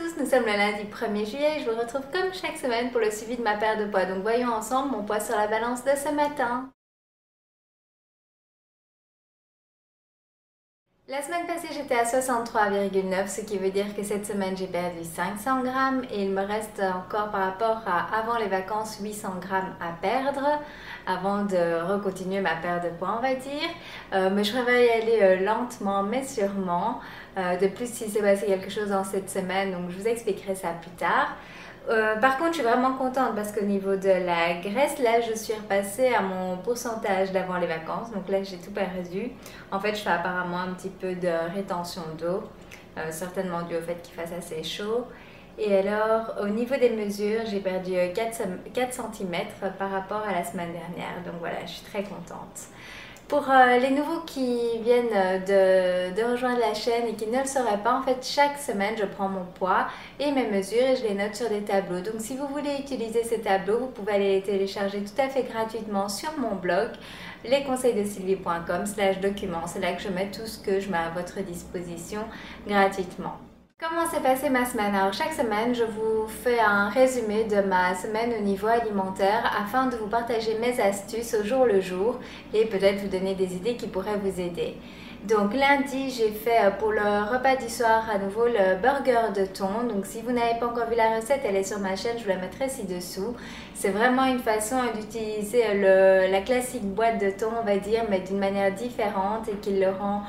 tous, nous sommes le lundi 1er juillet et je vous retrouve comme chaque semaine pour le suivi de ma perte de poids. Donc voyons ensemble mon poids sur la balance de ce matin. La semaine passée j'étais à 63,9, ce qui veut dire que cette semaine j'ai perdu 500 grammes et il me reste encore par rapport à avant les vacances 800 grammes à perdre avant de recontinuer ma perte de poids on va dire. Mais je préfère y aller lentement mais sûrement. De plus il s'est passé quelque chose dans cette semaine donc je vous expliquerai ça plus tard. Par contre, je suis vraiment contente parce qu'au niveau de la graisse, là, je suis repassée à mon pourcentage d'avant les vacances. Donc là, j'ai tout perdu. En fait, je fais apparemment un petit peu de rétention d'eau, certainement dû au fait qu'il fasse assez chaud. Et alors, au niveau des mesures, j'ai perdu 4 cm par rapport à la semaine dernière. Donc voilà, je suis très contente. Pour les nouveaux qui viennent de rejoindre la chaîne et qui ne le sauraient pas, en fait, chaque semaine, je prends mon poids et mes mesures et je les note sur des tableaux. Donc, si vous voulez utiliser ces tableaux, vous pouvez aller les télécharger tout à fait gratuitement sur mon blog lesconseilsdesylvie.com/documents. C'est là que je mets tout ce que je mets à votre disposition gratuitement. Comment s'est passée ma semaine? Alors chaque semaine, je vous fais un résumé de ma semaine au niveau alimentaire afin de vous partager mes astuces au jour le jour et peut-être vous donner des idées qui pourraient vous aider. Donc lundi, j'ai fait pour le repas du soir à nouveau le burger de thon. Donc si vous n'avez pas encore vu la recette, elle est sur ma chaîne, je vous la mettrai ci-dessous. C'est vraiment une façon d'utiliser la classique boîte de thon, on va dire, mais d'une manière différente et qui le rend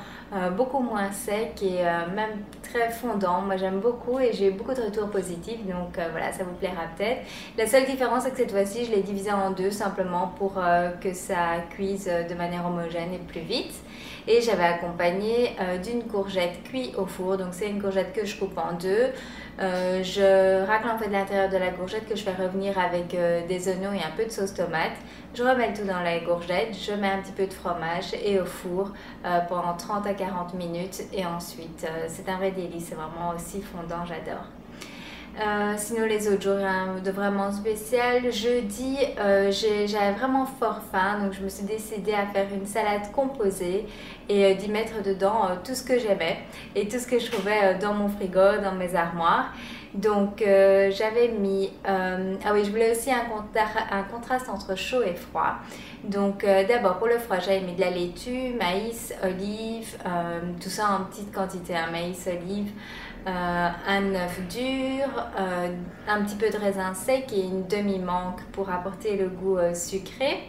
beaucoup moins sec et même très fondant. Moi j'aime beaucoup et j'ai eu beaucoup de retours positifs, donc voilà, ça vous plaira peut-être. La seule différence c'est que cette fois-ci je l'ai divisé en deux simplement pour que ça cuise de manière homogène et plus vite. Et j'avais accompagné d'une courgette cuite au four, donc c'est une courgette que je coupe en deux. Je racle en fait l'intérieur de la courgette que je fais revenir avec des oignons et un peu de sauce tomate. Je remets le tout dans la courgette, je mets un petit peu de fromage et au four pendant 30 à 40 minutes et ensuite c'est un vrai délice, c'est vraiment aussi fondant, j'adore. Sinon les autres jours rien de vraiment spécial. Jeudi j'avais vraiment fort faim donc je me suis décidée à faire une salade composée et d'y mettre dedans tout ce que j'aimais et tout ce que je trouvais dans mon frigo, dans mes armoires. Donc j'avais mis, ah oui je voulais aussi un contraste entre chaud et froid. Donc d'abord pour le froid j'avais mis de la laitue, maïs, olive, tout ça en petite quantité, hein, maïs, olive, un œuf dur, un petit peu de raisin sec et une demi-menthe pour apporter le goût sucré.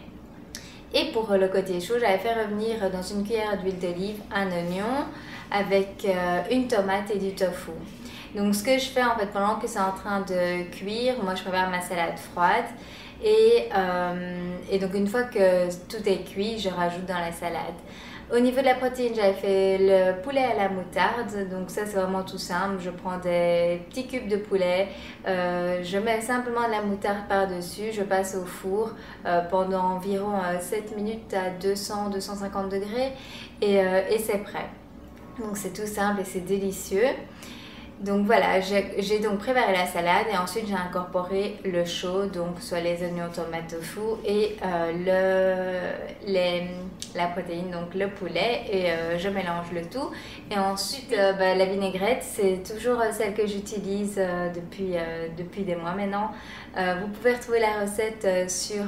Et pour le côté chaud, j'avais fait revenir dans une cuillère d'huile d'olive un oignon avec une tomate et du tofu. Donc ce que je fais en fait pendant que c'est en train de cuire, moi je prépare ma salade froide et donc une fois que tout est cuit, je rajoute dans la salade. Au niveau de la protéine, j'avais fait le poulet à la moutarde, donc ça c'est vraiment tout simple. Je prends des petits cubes de poulet, je mets simplement de la moutarde par-dessus, je passe au four pendant environ 7 minutes à 200-250 degrés et c'est prêt. Donc c'est tout simple et c'est délicieux. Donc voilà, j'ai donc préparé la salade et ensuite j'ai incorporé le chaud, donc soit les oignons, tomates, tofu et la protéine, donc le poulet et je mélange le tout. Et ensuite la vinaigrette, c'est toujours celle que j'utilise depuis des mois maintenant. Vous pouvez retrouver la recette sur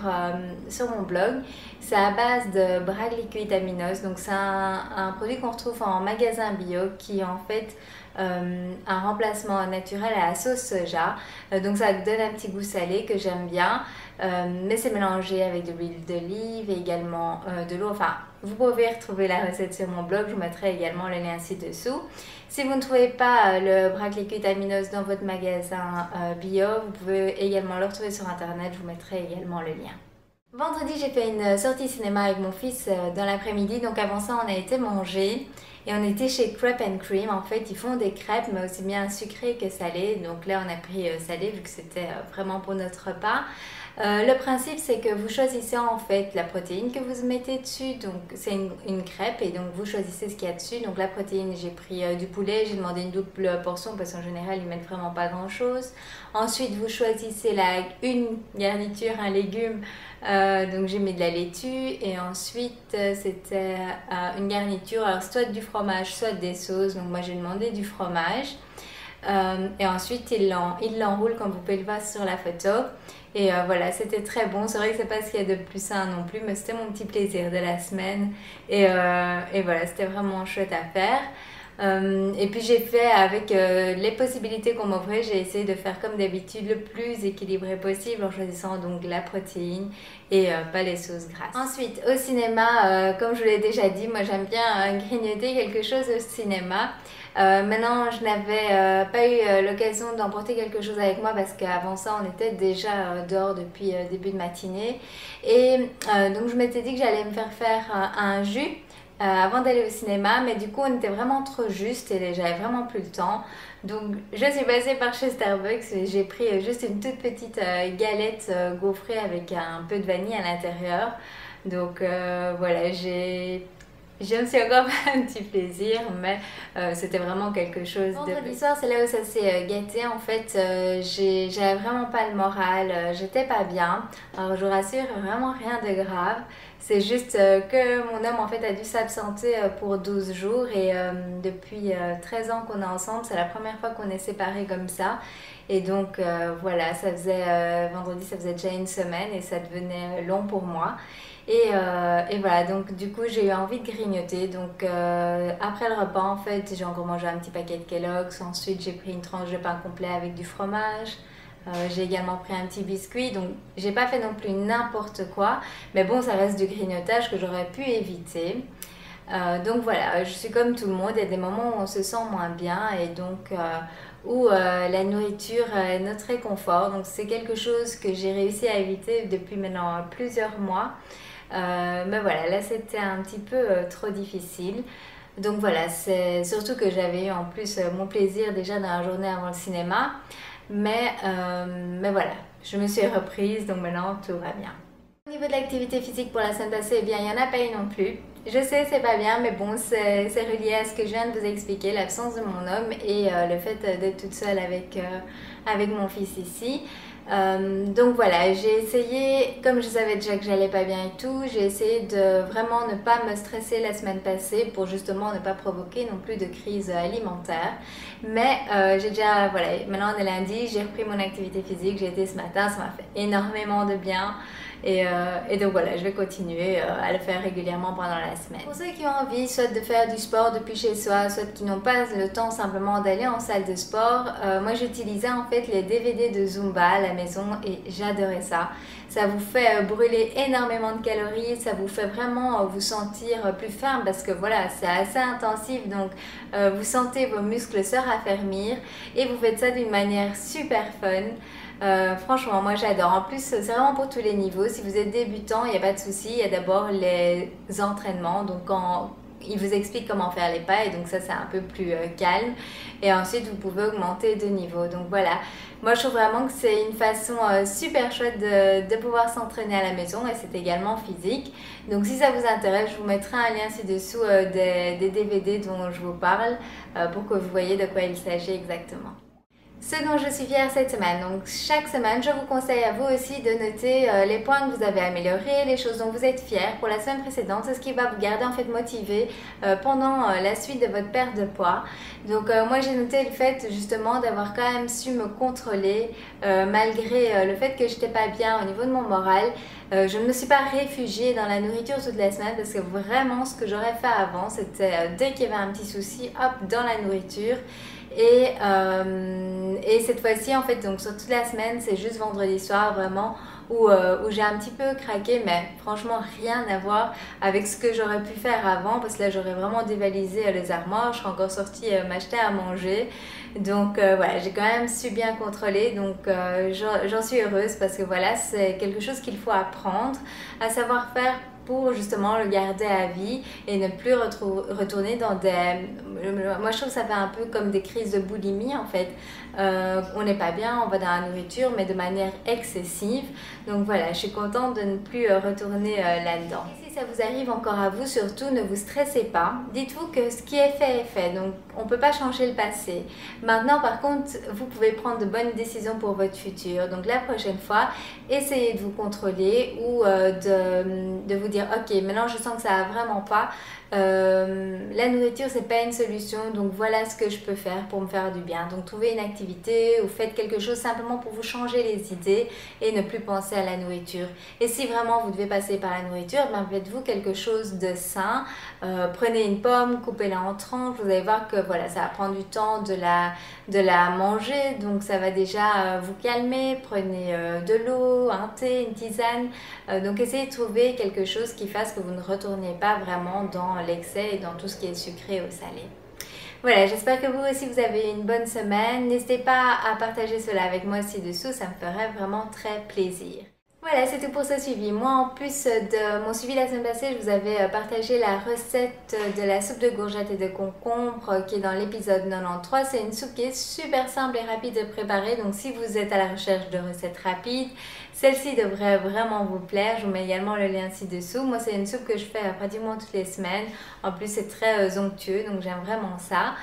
mon blog. C'est à base de Bragg liquide aminose, donc c'est un produit qu'on retrouve en magasin bio qui est en fait un remplacement naturel à la sauce soja. Donc ça donne un petit goût salé que j'aime bien, mais c'est mélangé avec de l'huile d'olive et également de l'eau. Enfin, vous pouvez retrouver la recette sur mon blog, je vous mettrai également le lien ci-dessous. Si vous ne trouvez pas le Bragg liquide aminose dans votre magasin bio, vous pouvez également le retrouver sur internet, je vous mettrai également le lien. Vendredi, j'ai fait une sortie cinéma avec mon fils dans l'après-midi, donc avant ça on a été manger et on était chez Crepe & Cream. En fait ils font des crêpes mais aussi bien sucrées que salées, donc là on a pris salé vu que c'était vraiment pour notre repas. Le principe c'est que vous choisissez en fait la protéine que vous mettez dessus, donc c'est une crêpe et donc vous choisissez ce qu'il y a dessus. Donc la protéine, j'ai pris du poulet, j'ai demandé une double portion parce qu'en général ils mettent vraiment pas grand chose. Ensuite vous choisissez une garniture, un légume, donc j'ai mis de la laitue et ensuite c'était une garniture, alors soit du fromage soit des sauces, donc moi j'ai demandé du fromage. Et ensuite il l'enroule comme vous pouvez le voir sur la photo. Et voilà, c'était très bon. C'est vrai que c'est pas ce qu'il y a de plus sain non plus, mais c'était mon petit plaisir de la semaine. Et voilà, c'était vraiment chouette à faire. Et puis j'ai fait avec les possibilités qu'on m'offrait, j'ai essayé de faire comme d'habitude le plus équilibré possible en choisissant donc la protéine et pas les sauces grasses. Ensuite au cinéma, comme je vous l'ai déjà dit, moi j'aime bien grignoter quelque chose au cinéma. Maintenant je n'avais pas eu l'occasion d'emporter quelque chose avec moi parce qu'avant ça on était déjà dehors depuis début de matinée. Et donc je m'étais dit que j'allais me faire un jus avant d'aller au cinéma, mais du coup on était vraiment trop juste et j'avais vraiment plus le temps. Donc je suis passée par chez Starbucks et j'ai pris juste une toute petite galette gaufrée avec un peu de vanille à l'intérieur. Donc voilà, je me suis encore fait un petit plaisir, mais c'était vraiment quelque chose de... Vendredi soir, c'est là où ça s'est gâté. En fait, j'avais vraiment pas le moral, j'étais pas bien. Alors je vous rassure, vraiment rien de grave. C'est juste que mon homme en fait a dû s'absenter pour 12 jours et depuis 13 ans qu'on est ensemble, c'est la première fois qu'on est séparés comme ça. Et donc voilà, ça faisait vendredi, ça faisait déjà une semaine et ça devenait long pour moi. Et voilà, donc du coup j'ai eu envie de grignoter. Donc après le repas en fait, j'ai encore mangé un petit paquet de Kellogg's. Ensuite j'ai pris une tranche de pain complet avec du fromage. J'ai également pris un petit biscuit, donc j'ai pas fait non plus n'importe quoi, mais bon, ça reste du grignotage que j'aurais pu éviter. Donc voilà, je suis comme tout le monde, il y a des moments où on se sent moins bien et donc où la nourriture est notre réconfort. Donc c'est quelque chose que j'ai réussi à éviter depuis maintenant plusieurs mois. Mais voilà, là c'était un petit peu trop difficile. Donc voilà, c'est surtout que j'avais eu en plus mon plaisir déjà dans la journée avant le cinéma. Mais voilà, je me suis reprise, donc maintenant tout va bien. Au niveau de l'activité physique pour la semaine passée, eh bien, il n'y en a pas eu non plus. Je sais, c'est pas bien, mais bon, c'est relié à ce que je viens de vous expliquer, l'absence de mon homme et le fait d'être toute seule avec mon fils ici. Donc voilà, j'ai essayé, comme je savais déjà que j'allais pas bien et tout, j'ai essayé de vraiment ne pas me stresser la semaine passée pour justement ne pas provoquer non plus de crise alimentaire. Mais j'ai déjà, voilà, maintenant on est lundi, j'ai repris mon activité physique, j'ai été ce matin, ça m'a fait énormément de bien. Et donc voilà, je vais continuer à le faire régulièrement pendant la semaine. Pour ceux qui ont envie soit de faire du sport depuis chez soi, soit qui n'ont pas le temps simplement d'aller en salle de sport, moi j'utilisais en fait les DVD de Zumba à la maison et j'adorais ça. Ça vous fait brûler énormément de calories, ça vous fait vraiment vous sentir plus ferme parce que voilà, c'est assez intensif, donc vous sentez vos muscles se raffermir et vous faites ça d'une manière super fun. Franchement, moi j'adore. En plus, c'est vraiment pour tous les niveaux. Si vous êtes débutant, il n'y a pas de souci. Il y a d'abord les entraînements. Donc, quand il vous explique comment faire les pas, et donc ça, c'est un peu plus calme. Et ensuite, vous pouvez augmenter de niveau. Donc voilà. Moi, je trouve vraiment que c'est une façon super chouette de pouvoir s'entraîner à la maison et c'est également physique. Donc, si ça vous intéresse, je vous mettrai un lien ci-dessous des DVD dont je vous parle pour que vous voyez de quoi il s'agit exactement. Ce dont je suis fière cette semaine. Donc chaque semaine, je vous conseille à vous aussi de noter les points que vous avez améliorés, les choses dont vous êtes fiers pour la semaine précédente. C'est ce qui va vous garder en fait motivé pendant la suite de votre perte de poids. Donc moi j'ai noté le fait justement d'avoir quand même su me contrôler malgré le fait que j'étais pas bien au niveau de mon moral. Je ne me suis pas réfugiée dans la nourriture toute la semaine parce que vraiment ce que j'aurais fait avant c'était dès qu'il y avait un petit souci, hop, dans la nourriture. Et cette fois-ci, en fait, donc sur toute la semaine, c'est juste vendredi soir vraiment où j'ai un petit peu craqué, mais franchement rien à voir avec ce que j'aurais pu faire avant parce que là j'aurais vraiment dévalisé les armoires, je serais encore sortie m'acheter à manger. Donc voilà, j'ai quand même su bien contrôler, donc j'en suis heureuse parce que voilà, c'est quelque chose qu'il faut apprendre à savoir faire pour justement le garder à vie et ne plus retourner dans des... Moi je trouve que ça fait un peu comme des crises de boulimie en fait. On n'est pas bien, on va dans la nourriture mais de manière excessive. Donc voilà, je suis contente de ne plus retourner là-dedans. Et si ça vous arrive encore à vous, surtout ne vous stressez pas. Dites-vous que ce qui est fait, donc on ne peut pas changer le passé. Maintenant par contre, vous pouvez prendre de bonnes décisions pour votre futur. Donc la prochaine fois, essayez de vous contrôler ou de vous dire ok, maintenant je sens que ça va vraiment pas. La nourriture c'est pas une solution, donc voilà ce que je peux faire pour me faire du bien. Donc trouvez une activité ou faites quelque chose simplement pour vous changer les idées et ne plus penser à la nourriture. Et si vraiment vous devez passer par la nourriture, ben faites-vous quelque chose de sain. Prenez une pomme, coupez-la en tranches, vous allez voir que voilà, ça va prendre du temps de la manger, donc ça va déjà vous calmer. Prenez de l'eau, un thé, une tisane, donc essayez de trouver quelque chose qui fasse que vous ne retourniez pas vraiment dans l'excès et dans tout ce qui est sucré ou salé. Voilà, j'espère que vous aussi vous avez une bonne semaine. N'hésitez pas à partager cela avec moi ci-dessous, ça me ferait vraiment très plaisir. Voilà, c'est tout pour ce suivi. Moi, en plus de mon suivi la semaine passée, je vous avais partagé la recette de la soupe de courgettes et de concombre qui est dans l'épisode 93. C'est une soupe qui est super simple et rapide à préparer. Donc, si vous êtes à la recherche de recettes rapides, celle-ci devrait vraiment vous plaire. Je vous mets également le lien ci-dessous. Moi, c'est une soupe que je fais pratiquement toutes les semaines. En plus, c'est très onctueux, donc j'aime vraiment ça.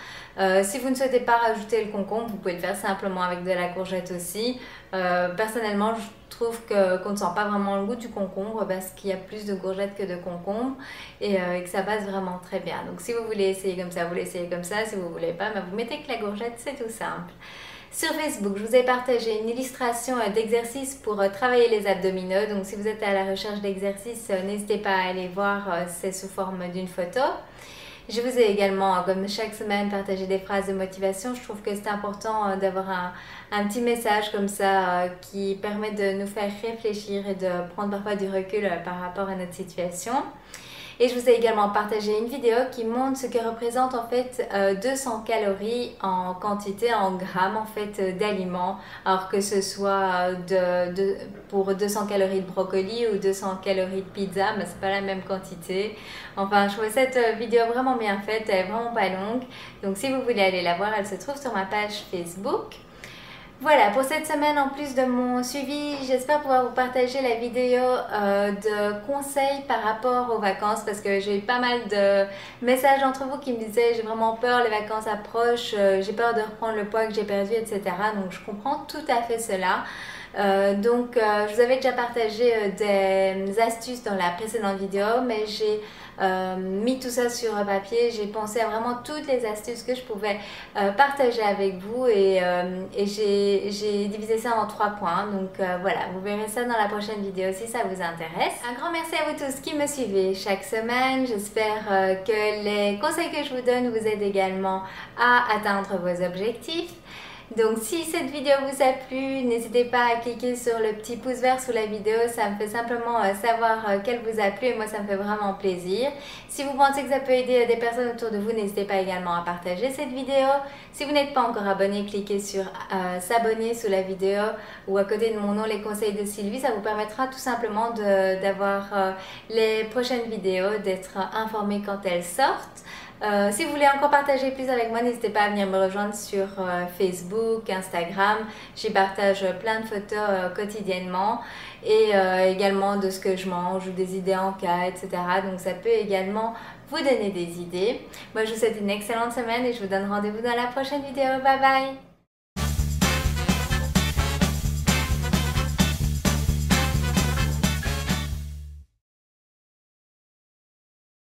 Si vous ne souhaitez pas rajouter le concombre, vous pouvez le faire simplement avec de la courgette aussi. Personnellement, je trouve qu'on ne sent pas vraiment le goût du concombre parce qu'il y a plus de courgettes que de concombre et que ça passe vraiment très bien. Donc si vous voulez essayer comme ça, vous l'essayez comme ça. Si vous ne voulez pas, vous mettez que la courgette, c'est tout simple. Sur Facebook, je vous ai partagé une illustration d'exercice pour travailler les abdominaux. Donc si vous êtes à la recherche d'exercices, n'hésitez pas à aller voir, c'est sous forme d'une photo. Je vous ai également, comme chaque semaine, partagé des phrases de motivation. Je trouve que c'est important d'avoir un petit message comme ça qui permet de nous faire réfléchir et de prendre parfois du recul par rapport à notre situation. Et je vous ai également partagé une vidéo qui montre ce que représente en fait 200 calories en quantité, en grammes en fait d'aliments. Alors que ce soit pour 200 calories de brocoli ou 200 calories de pizza, mais c'est pas la même quantité. Enfin, je trouve cette vidéo vraiment bien faite, elle est vraiment pas longue. Donc si vous voulez aller la voir, elle se trouve sur ma page Facebook. Voilà, pour cette semaine, en plus de mon suivi, j'espère pouvoir vous partager la vidéo de conseils par rapport aux vacances parce que j'ai eu pas mal de messages d'entre vous qui me disaient j'ai vraiment peur, les vacances approchent, j'ai peur de reprendre le poids que j'ai perdu, etc. Donc je comprends tout à fait cela. Je vous avais déjà partagé des astuces dans la précédente vidéo, mais j'ai mis tout ça sur papier. J'ai pensé à vraiment toutes les astuces que je pouvais partager avec vous et j'ai divisé ça en 3 points. Donc voilà, vous verrez ça dans la prochaine vidéo si ça vous intéresse. Un grand merci à vous tous qui me suivez chaque semaine. J'espère que les conseils que je vous donne vous aident également à atteindre vos objectifs. Donc si cette vidéo vous a plu, n'hésitez pas à cliquer sur le petit pouce vert sous la vidéo, ça me fait simplement savoir qu'elle vous a plu et moi ça me fait vraiment plaisir. Si vous pensez que ça peut aider des personnes autour de vous, n'hésitez pas également à partager cette vidéo. Si vous n'êtes pas encore abonné, cliquez sur s'abonner sous la vidéo ou à côté de mon nom, les conseils de Sylvie, ça vous permettra tout simplement d'avoir les prochaines vidéos, d'être informé quand elles sortent. Si vous voulez encore partager plus avec moi, n'hésitez pas à venir me rejoindre sur Facebook, Instagram. J'y partage plein de photos quotidiennement et également de ce que je mange ou des idées en cas, etc. Donc ça peut également vous donner des idées. Moi je vous souhaite une excellente semaine et je vous donne rendez-vous dans la prochaine vidéo. Bye bye!